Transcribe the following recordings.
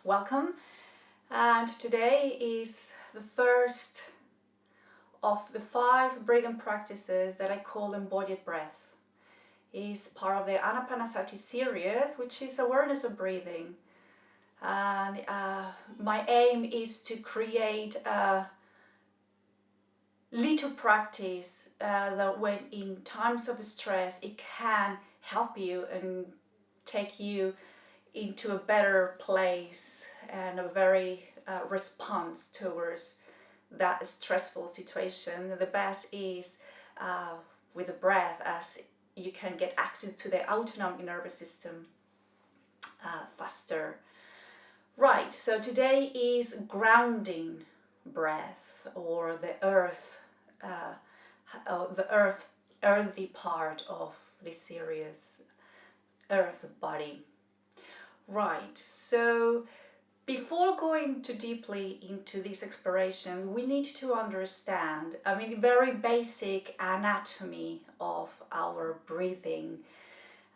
Welcome, and today is the first of the 5 breathing practices that I call embodied breath. It's part of the Anapanasati series, which is awareness of breathing. And my aim is to create a little practice that when in times of stress, it can help you and take you into a better place and a very response towards that stressful situation. The best is with the breath, as you can get access to the autonomic nervous system faster. Right, so today is grounding breath, or the earthy part of this series, earth body. Right, so before going too deeply into this exploration, we need to understand, very basic anatomy of our breathing.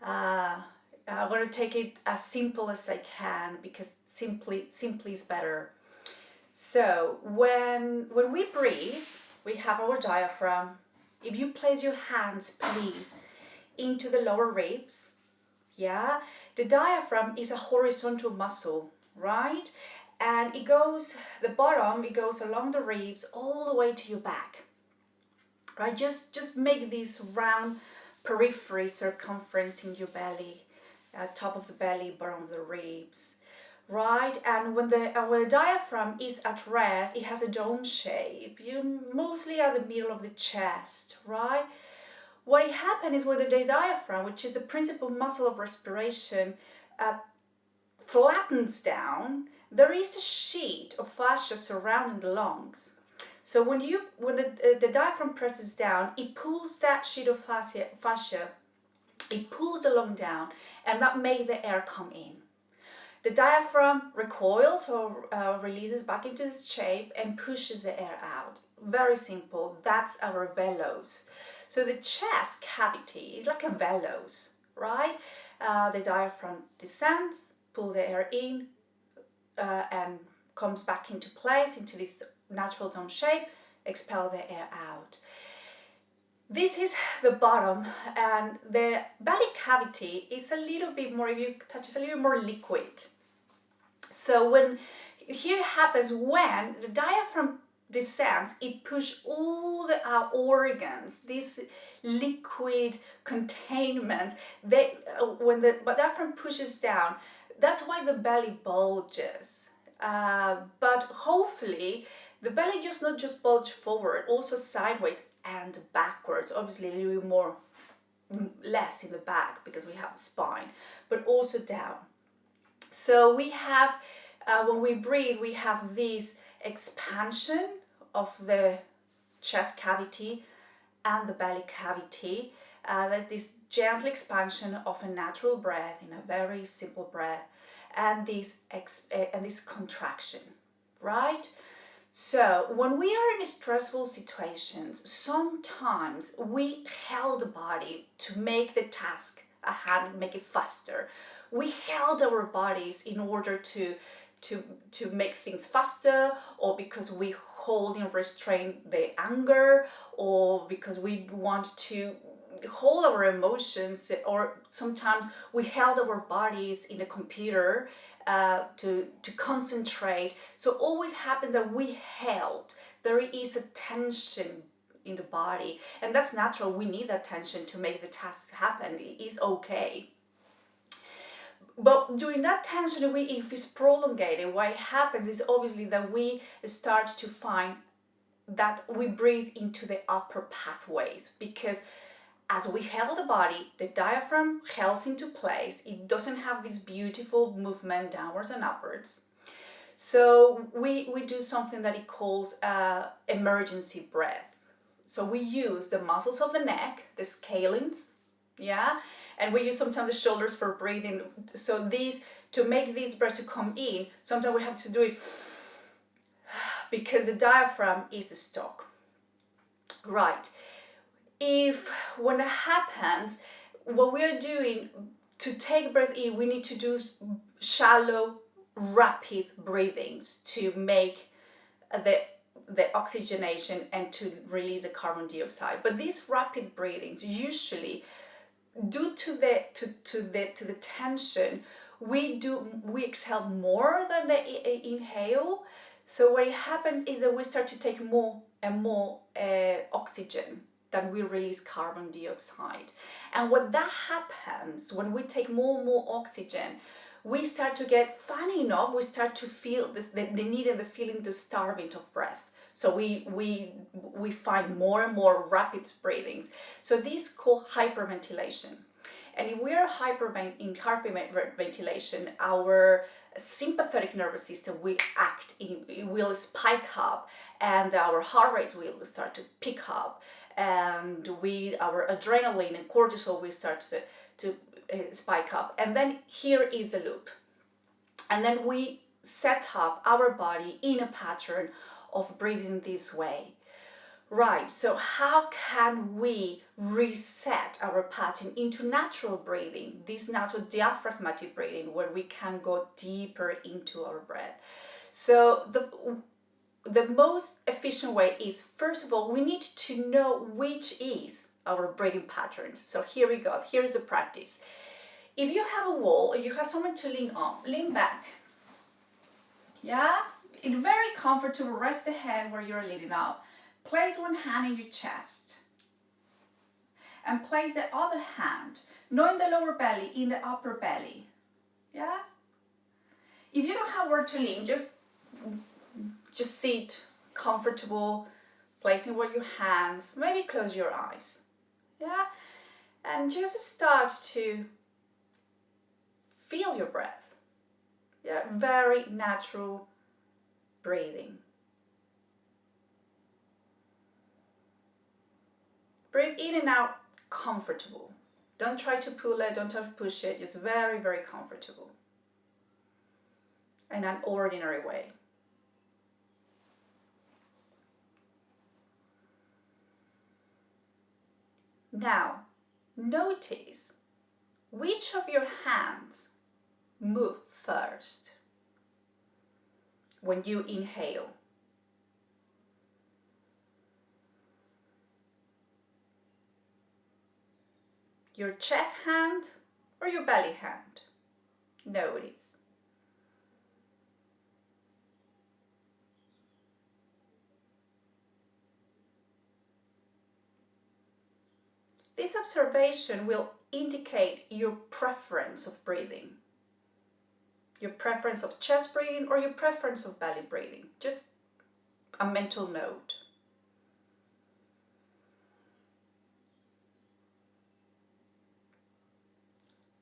I'm going to take it as simple as I can, because simply is better. So when we breathe, we have our diaphragm. If you place your hands, please, into the lower ribs, yeah, the diaphragm is a horizontal muscle, right? And it goes along the ribs all the way to your back, right? Just make this round periphery circumference in your belly, top of the belly, bottom of the ribs, right? And when the diaphragm is at rest, it has a dome shape. You mostly at the middle of the chest, right? What happens is when the diaphragm, which is the principal muscle of respiration, flattens down, there is a sheet of fascia surrounding the lungs. So when the diaphragm presses down, it pulls that sheet of fascia, it pulls along down, and that makes the air come in. The diaphragm recoils or releases back into its shape and pushes the air out. Very simple. That's our velos. So the chest cavity is like a velos, right? The diaphragm descends, pulls the air in, and comes back into place, into this natural dome shape, expels the air out. This is the bottom, and the belly cavity is a little bit more, if you touch, it's a little more liquid. So when here happens, when the diaphragm descends, it pushes all our organs, this liquid containment. When the diaphragm pushes down, that's why the belly bulges. But hopefully, the belly just not just bulge forward, also sideways and backwards. Obviously, a little bit more, less in the back because we have the spine, but also down. So we have, when we breathe, we have this expansion of the chest cavity and the belly cavity. There's this gentle expansion of a natural breath, in a very simple breath, and this contraction, right? So when we are in stressful situations, sometimes we held the body to make the task ahead, make it faster. We held our bodies in order to make things faster, or because we hold and restrain the anger, or because we want to hold our emotions, or sometimes we held our bodies in a computer to concentrate. So always happens that we held. There is a tension in the body, and that's natural. We need that tension to make the task happen. It is okay. But during that tension, if it's prolonged, what happens is obviously that we start to find that we breathe into the upper pathways, because as we held the body, the diaphragm held into place. It doesn't have this beautiful movement downwards and upwards. So we do something that it calls emergency breath. So we use the muscles of the neck, the scalenes, yeah, and we use sometimes the shoulders for breathing. So to make this breath to come in, sometimes we have to do it because the diaphragm is stuck. Right. When it happens, what we are doing to take breath in, we need to do shallow rapid breathings to make the oxygenation and to release the carbon dioxide. But these rapid breathings, usually due to the tension, we exhale more than the inhale. So what happens is that we start to take more and more oxygen than we release carbon dioxide. And when that happens, when we take more and more oxygen, we start to get, funny enough, we start to feel the need and the feeling to starving of breath. So we find more and more rapid breathings. So this is called hyperventilation. And if we are in hyperventilation, our sympathetic nervous system will it will spike up, and our heart rate will start to pick up, and our adrenaline and cortisol will start to spike up. And then here is the loop. And then we set up our body in a pattern of breathing this way. Right, so how can we reset our pattern into natural breathing, this natural diaphragmatic breathing, where we can go deeper into our breath? So the most efficient way is, first of all, we need to know which is our breathing patterns. So here we go, here's the practice. If you have a wall or you have someone to lean on, lean back. Yeah, in very comfortable, rest the head where you're leaning out. Place one hand in your chest and place the other hand, not in the lower belly, in the upper belly. Yeah? If you don't have where to lean, just sit comfortable, placing where your hands, maybe close your eyes. Yeah? And just start to feel your breath. Yeah, very natural breathing. Breathe in and out comfortable. Don't try to pull it, don't try to push it, just very, very comfortable. In an ordinary way. Now, notice which of your hands move first when you inhale. Your chest hand or your belly hand? Notice. This observation will indicate your preference of breathing. Your preference of chest breathing or your preference of belly breathing. Just a mental note.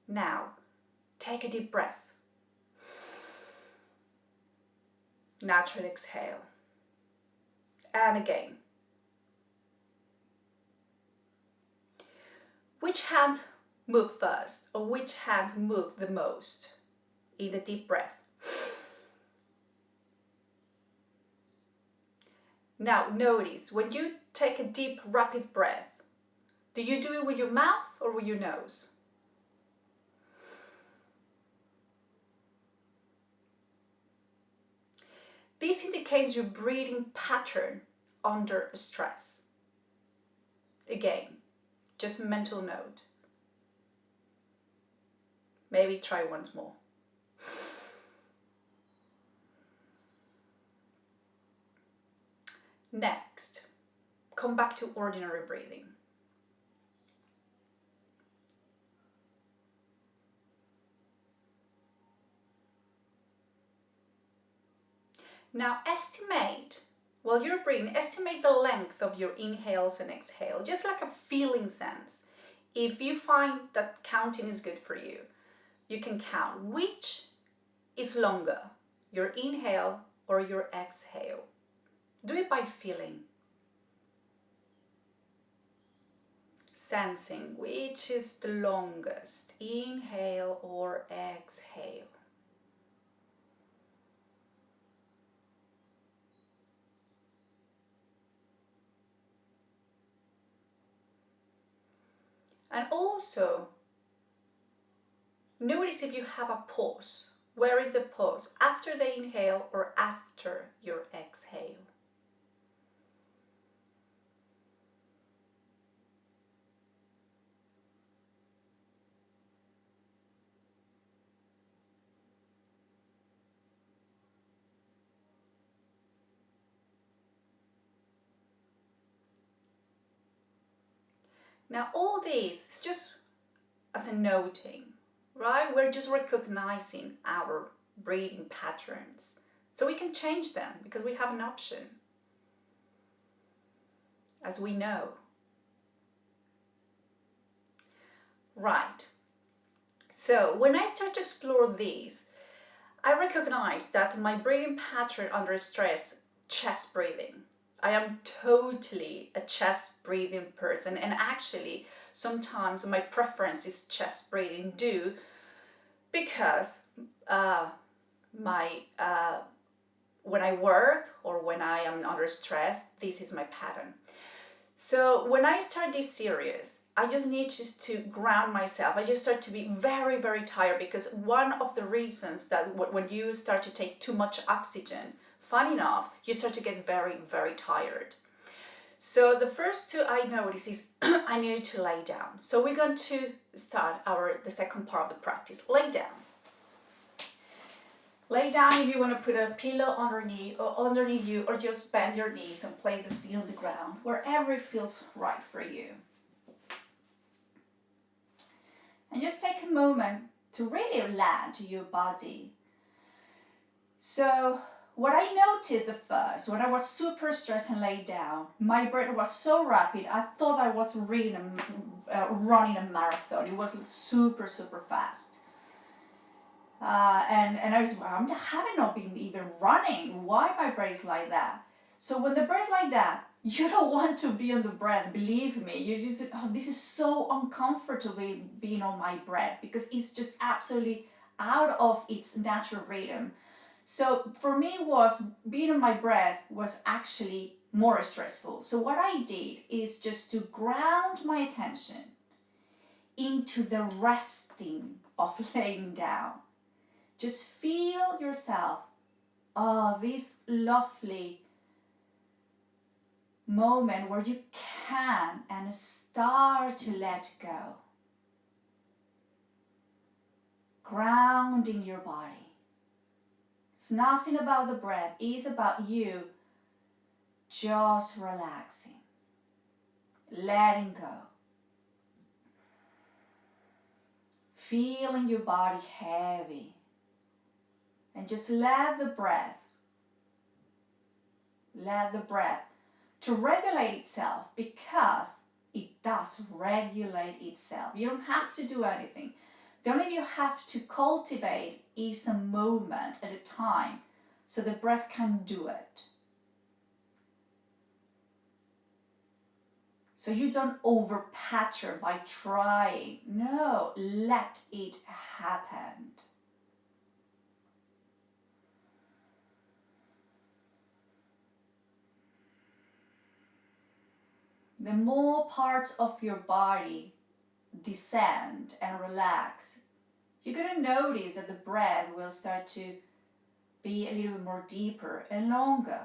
Now, take a deep breath. Natural exhale. And again. Which hand moved first, or which hand moved the most in the deep breath? Now notice, when you take a deep, rapid breath, do you do it with your mouth or with your nose? This indicates your breathing pattern under stress. Again, just a mental note. Maybe try once more. Next, come back to ordinary breathing. Now estimate, while you're breathing, estimate the length of your inhales and exhales, just like a feeling sense. If you find that counting is good for you, you can count which is longer, your inhale or your exhale. Do it by feeling. Sensing which is the longest, inhale or exhale. And also, notice if you have a pause Where is the pause? After the inhale or after your exhale? Now all this is just as a noting, right? We're just recognizing our breathing patterns. So we can change them because we have an option, as we know. Right. So when I start to explore these, I recognize that my breathing pattern under stress, chest breathing. I am totally a chest breathing person, and actually sometimes my preference is chest breathing due because when I work or when I am under stress, this is my pattern. So when I start this series, I just need to ground myself. I just start to be very, very tired because one of the reasons that when you start to take too much oxygen, fun enough, you start to get very, very tired. So the first two I notice is I need to lay down. So we're going to start the second part of the practice. Lay down. Lay down if you want to put a pillow underneath you, or just bend your knees and place the feet on the ground, wherever it feels right for you. And just take a moment to really land your body. So what I noticed at first, when I was super stressed and laid down, my breath was so rapid, I thought I was running a marathon. It was super, super fast. And I was, well, I haven't not been even running. Why my breath is like that? So when the breath like that, you don't want to be on the breath. Believe me, you just, this is so uncomfortable being on my breath because it's just absolutely out of its natural rhythm. So for me, was being on my breath was actually more stressful. So what I did is just to ground my attention into the resting of laying down. Just feel yourself, this lovely moment where you can and start to let go. Grounding your body. It's nothing about the breath, it's about you just relaxing, letting go. Feeling your body heavy. And just let the breath to regulate itself, because it does regulate itself. You don't have to do anything. The only thing you have to cultivate is a moment at a time so the breath can do it. So you don't over pattern by trying. No, let it happen. The more parts of your body descend and relax, you're going to notice that the breath will start to be a little bit more deeper and longer.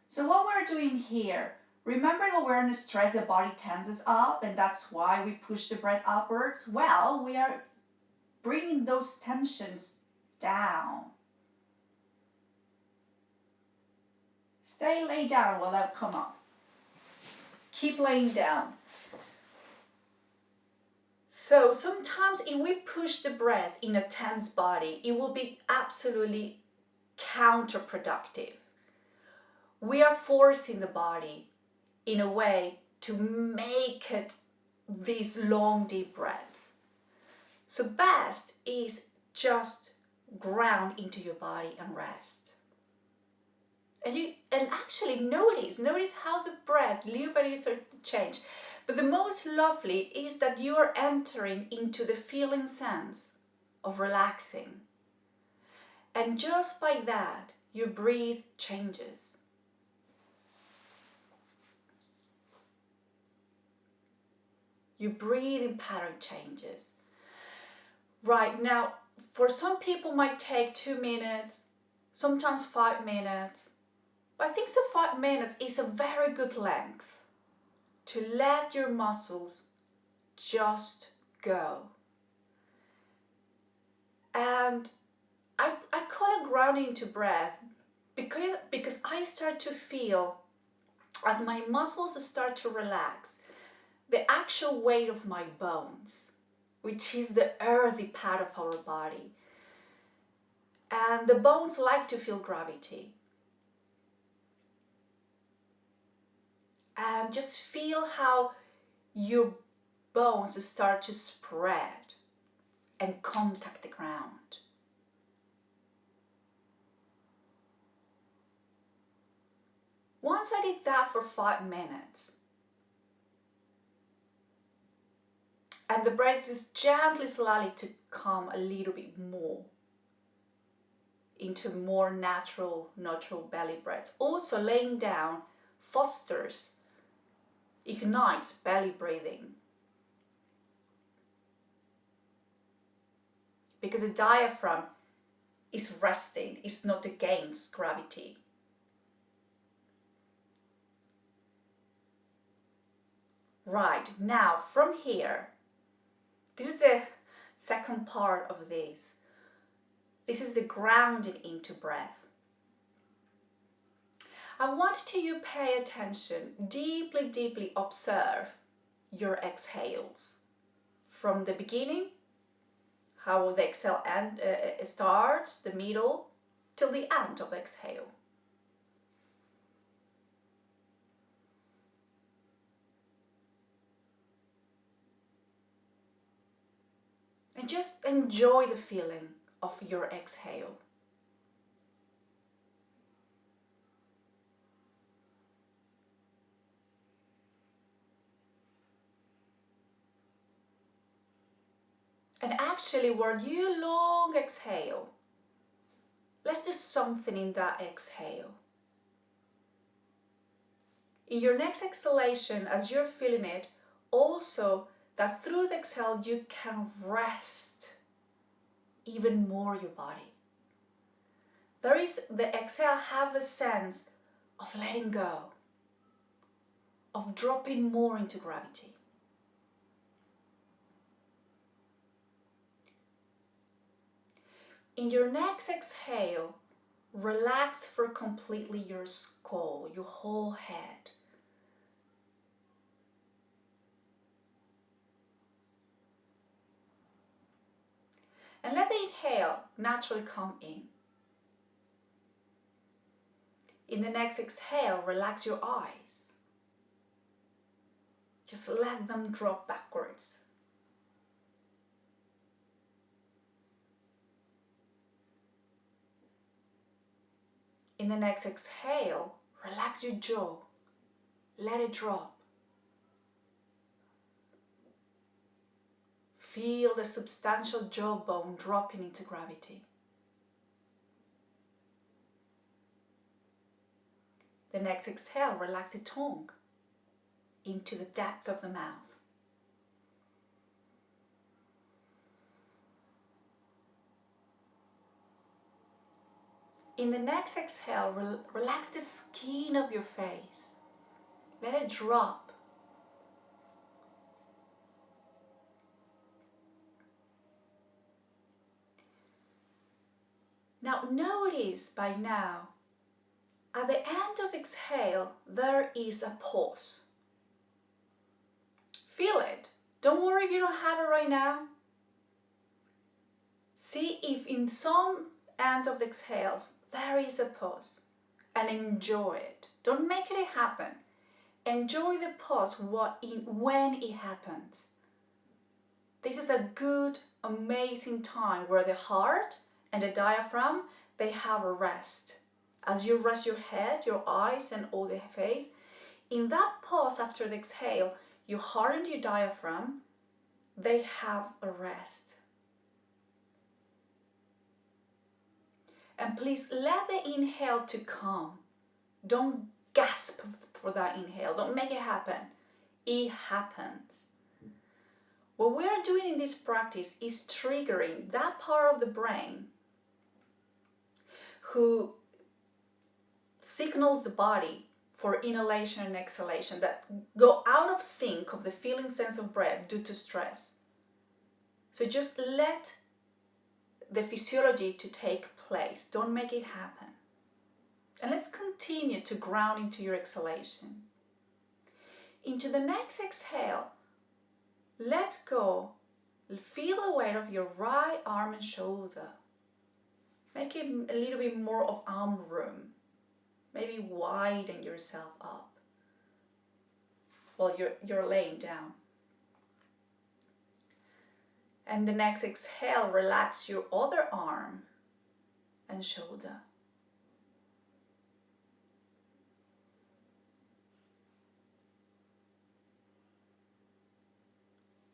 So what we're doing here, remember when we're under stress, the body tenses up, and that's why we push the breath upwards? Well, we are bringing those tensions down. Stay laid down while I come up. Keep laying down. So sometimes if we push the breath in a tense body, it will be absolutely counterproductive. We are forcing the body in a way to make it these long, deep breaths. So best is just ground into your body and rest. And actually notice how the breath little by little change. But the most lovely is that you are entering into the feeling sense of relaxing. And just by that, your breath changes. Your breathing pattern changes. Right, now, for some people might take 2 minutes, sometimes 5 minutes. But I think so 5 minutes is a very good length to let your muscles just go. And I call it grounding into breath because I start to feel, as my muscles start to relax, the actual weight of my bones, which is the earthy part of our body. And the bones like to feel gravity. And just feel how your bones start to spread and contact the ground. Once I did that for 5 minutes, and the breath is gently, slowly to come a little bit more into more natural belly breaths. Also laying down fosters, ignites belly breathing. Because the diaphragm is resting, it's not against gravity. Right, now from here, this is the second part of this. This is the grounding into breath. I want you to pay attention, deeply observe your exhales. From the beginning, how the exhale starts, the middle, till the end of the exhale. And just enjoy the feeling of your exhale. And actually, when you long exhale, let's do something in that exhale. In your next exhalation, as you're feeling it, also that through the exhale you can rest even more your body. The exhale have a sense of letting go, of dropping more into gravity. In your next exhale, relax for completely your skull, your whole head. And let the inhale naturally come in. In the next exhale, relax your eyes. Just let them drop backwards. In the next exhale, relax your jaw. Let it drop. Feel the substantial jawbone dropping into gravity. The next exhale, relax the tongue into the depth of the mouth. In the next exhale, relax the skin of your face. Let it drop. Now notice by now, at the end of the exhale, there is a pause. Feel it. Don't worry if you don't have it right now. See if in some end of the exhales, there is a pause, and enjoy it. Don't make it happen. Enjoy the pause when it happens. This is a good, amazing time where the heart and the diaphragm, they have a rest. As you rest your head, your eyes, and all the face, in that pause after the exhale, your heart and your diaphragm, they have a rest. And please let the inhale to come. Don't gasp for that inhale. Don't make it happen. It happens. What we are doing in this practice is triggering that part of the brain who signals the body for inhalation and exhalation that go out of sync of the feeling sense of breath due to stress. So just let the physiology to take place. Don't make it happen. And let's continue to ground into your exhalation. Into the next exhale, let go. Feel the weight of your right arm and shoulder. Make it a little bit more of arm room. Maybe widen yourself up while you're laying down. And the next exhale, relax your other arm and shoulder.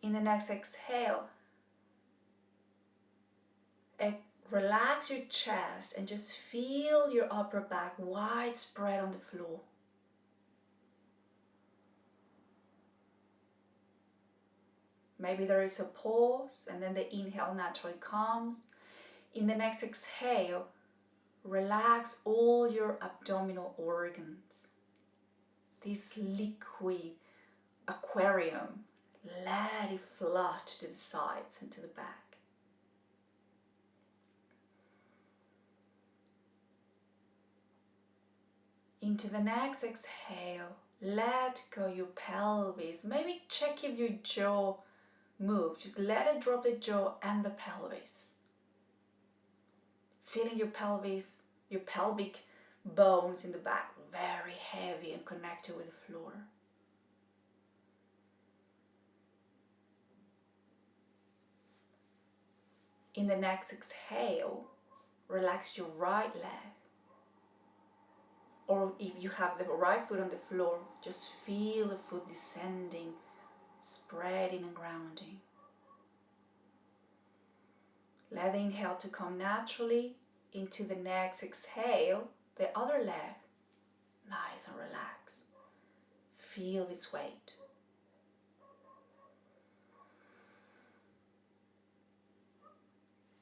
In the next exhale, relax your chest and just feel your upper back widespread on the floor. Maybe there is a pause and then the inhale naturally comes. In the next exhale, relax all your abdominal organs. This liquid aquarium, let it float to the sides and to the back. Into the next exhale, let go your pelvis. Maybe check if your jaw moves. Just let it drop the jaw and the pelvis. Feeling your pelvis, your pelvic bones in the back, very heavy and connected with the floor. In the next exhale, relax your right leg. Or if you have the right foot on the floor, just feel the foot descending, spreading and grounding. Let the inhale to come naturally. Into the next exhale, the other leg, nice and relaxed. Feel its weight.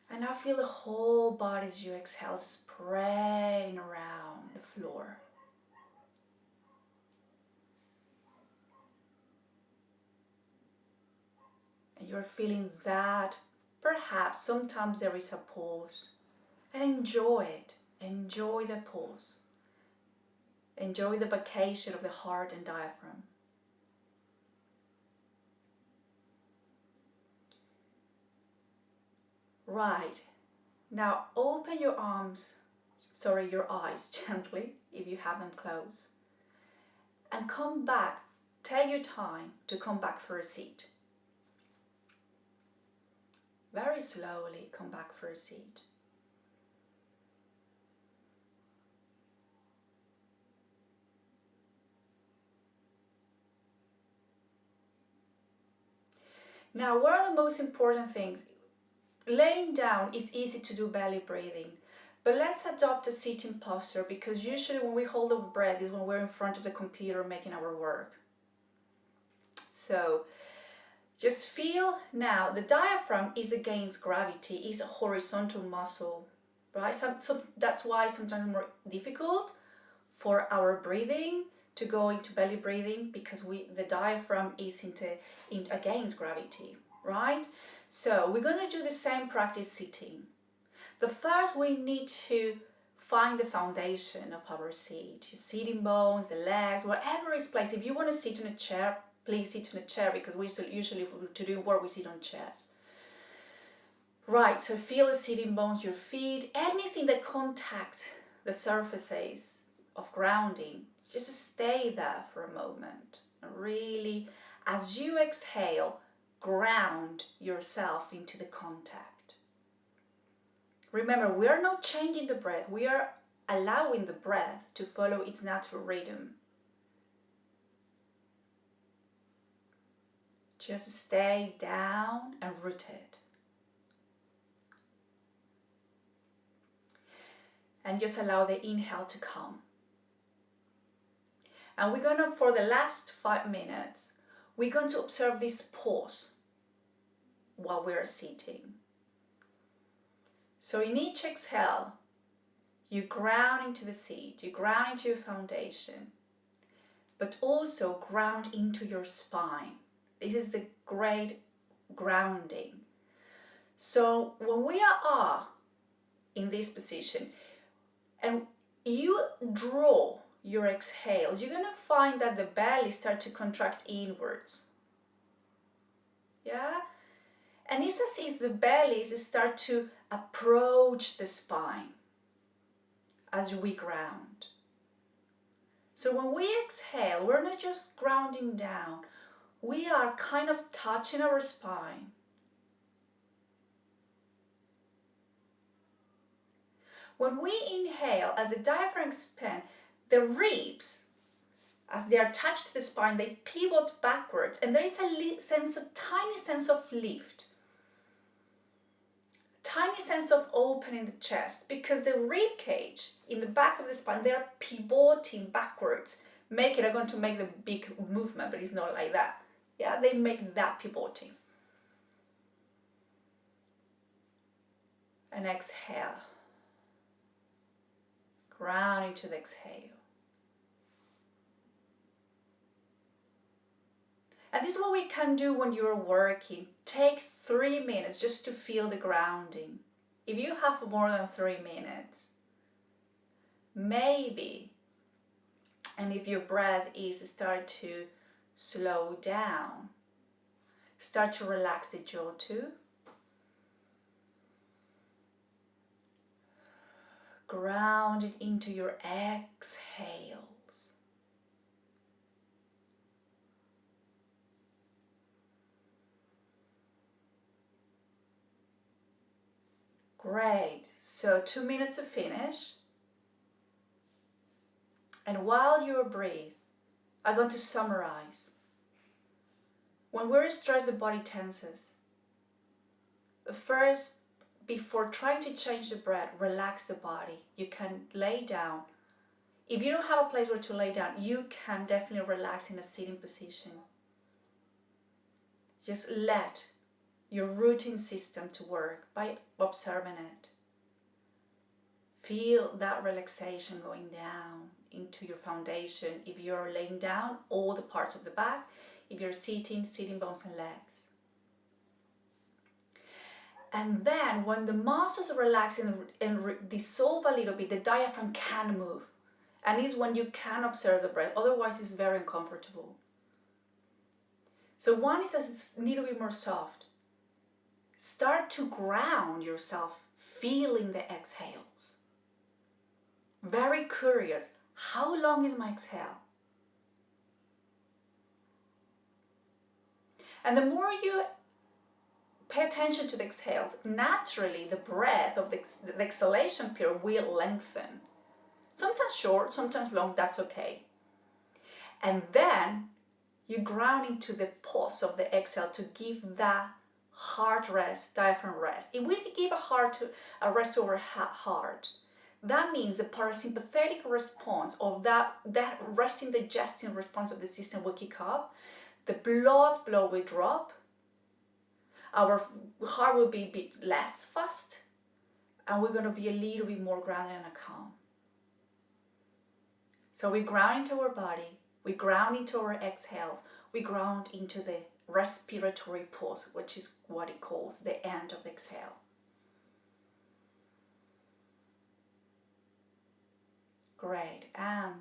And now feel the whole body as you exhale, spreading around the floor. And you're feeling that perhaps sometimes there is a pause. And enjoy it. Enjoy the pause. Enjoy the vacation of the heart and diaphragm. Right. Now open your your eyes gently if you have them closed. And come back. Take your time to come back for a seat. Very slowly come back for a seat. Now, one of the most important things, laying down is easy to do belly breathing, but let's adopt a sitting posture because usually when we hold our breath is when we're in front of the computer making our work. So just feel now the diaphragm is against gravity, is a horizontal muscle, right? So that's why sometimes it's more difficult for our breathing to go into belly breathing because the diaphragm is against gravity, right? So we're going to do the same practice sitting. But first we need to find the foundation of our seat, your sitting bones, the legs, wherever is placed. If you want to sit in a chair, please sit in a chair because we usually to do work we sit on chairs. Right, so feel the sitting bones, your feet, anything that contacts the surfaces of grounding. Just stay there for a moment and really, as you exhale, ground yourself into the contact. Remember, we are not changing the breath, we are allowing the breath to follow its natural rhythm. Just stay down and rooted. And just allow the inhale to come. And we're going to, for the last 5 minutes, we're going to observe this pause. while we're sitting. So in each exhale, you ground into the seat, you ground into your foundation, but also ground into your spine. This is the great grounding. So when we are in this position and you draw your exhale, you're going to find that the belly starts to contract inwards. Yeah? And it's as if the belly start to approach the spine as we ground. So when we exhale, we're not just grounding down, we are kind of touching our spine. When we inhale, as the diaphragm expands, the ribs, as they are attached to the spine, they pivot backwards, and there is a tiny sense of lift, tiny sense of opening the chest, because the rib cage in the back of the spine, they are pivoting backwards. I'm going to make the big movement, but it's not like that. Yeah, they make that pivoting. And exhale. Ground into the exhale. And this is what we can do when you're working. Take 3 minutes just to feel the grounding. If you have more than 3 minutes, maybe, and if your breath is start to slow down, start to relax the jaw too. Ground it into your exhales. Great. So 2 minutes to finish. And while you breathe, I'm going to summarize. When we're stressed, the body tenses. First, before trying to change the breath, relax the body. You can lay down. If you don't have a place where to lay down, you can definitely relax in a sitting position. Just let your routine system to work by observing it. Feel that relaxation going down into your foundation. If you're laying down, all the parts of the back. If you're sitting bones and legs. And then when the muscles relax and dissolve a little bit, the diaphragm can move. And it's when you can observe the breath. Otherwise, it's very uncomfortable. So one is that it's a little bit more soft. Start to ground yourself, feeling the exhales. Very curious. How long is my exhale? And the more you pay attention to the exhales, naturally the breath of the exhalation period will lengthen. Sometimes short, sometimes long, that's okay. And then you ground into the pause of the exhale to give that heart rest, diaphragm rest. If we give a rest to our heart, that means the parasympathetic response of that resting, digesting response of the system will kick up, the blood flow will drop, our heart will be a bit less fast, and we're going to be a little bit more grounded and calm. So we ground into our body, we ground into our exhales, we ground into the respiratory pause, which is what it calls the end of the exhale. Great, and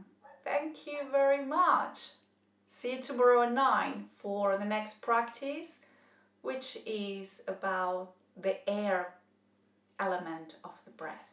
thank you very much. See you tomorrow at 9 for the next practice, which is about the air element of the breath.